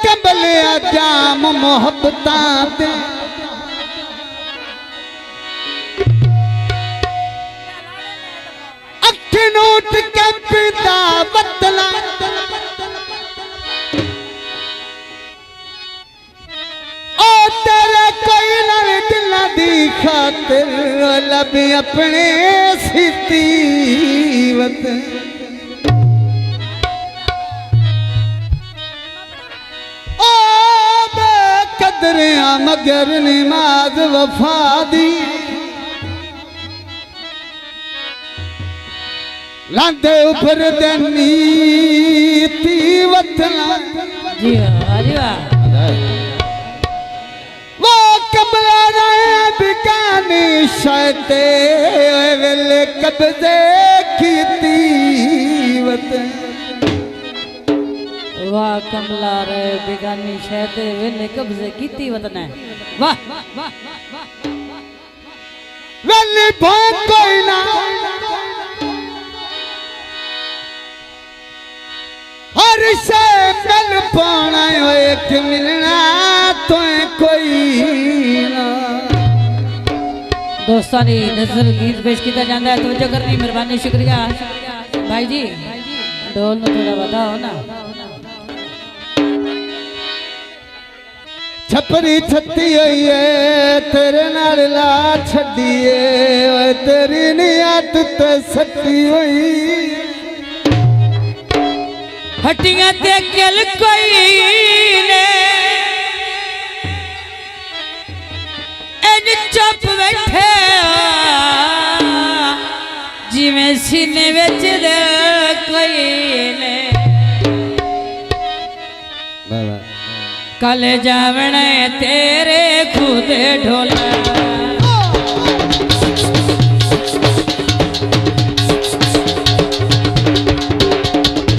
कबले जाम मोहब्बता दे अख नोट के पिता बतला ओ तेरे कोई लड़ दिल दी खातिर लब अपने सीती वतन मगर नमाज वफा दी लांदे उपर नीति वतना जी वाह वो कबला रहे बिकानी शते वेले कब्जे कीती वतन वाह कमला रे बेगानी शहते वेले कब्जे कीती वतन है वाह वेले भों कोई ना हर से मिल पाना एक मिलना तो कोई ना दोस्तानी नजर गीत पेश किया जाता है तवज्जो करनी मेहरबानी शुक्रिया भाई जी ढोल में थोड़ा बताओ ना छपरी छत्ती हुई है तेरे नाल ला छड़िए तेरी नियत ते सटी हुई हटियां ते गल कोई ने एन चुप बैठे जिवें सीने विच कोई ने कल जावने तेरे खुद ढोला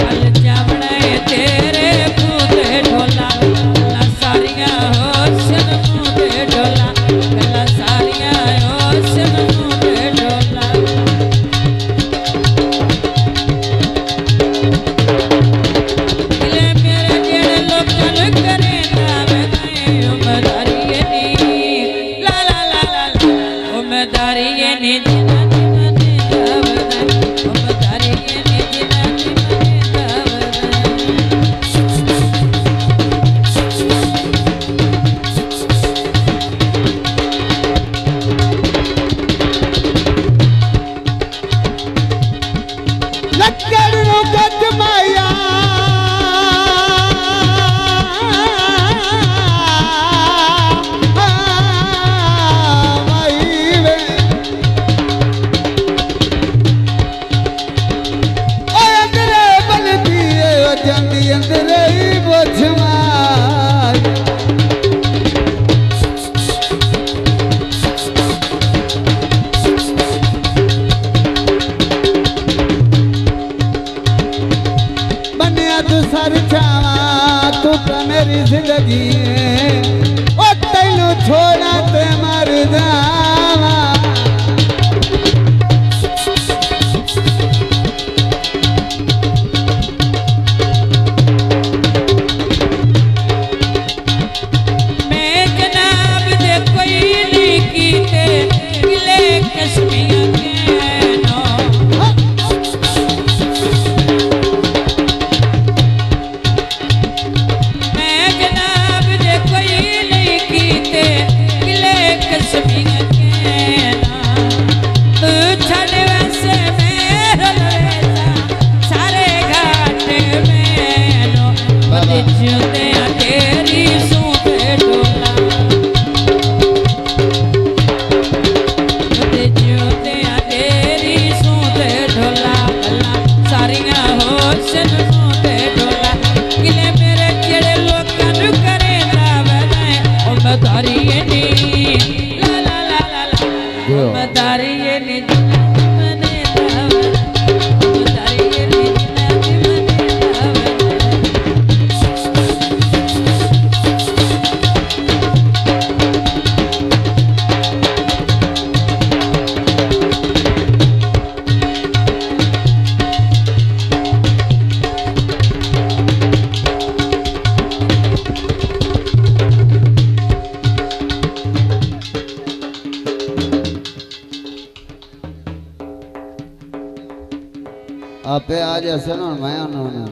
कल जावने तेरे खुद ढोला कला सारिया होशन खुद ढोला कला सारिया होशन खुद ढोला मेरी जिंदगी ओ तैनू छोड़ा ते मर जावा मैं जनाब दे कोई नहीं कीते किले कश्मीर के नो बाजा सुनो मैं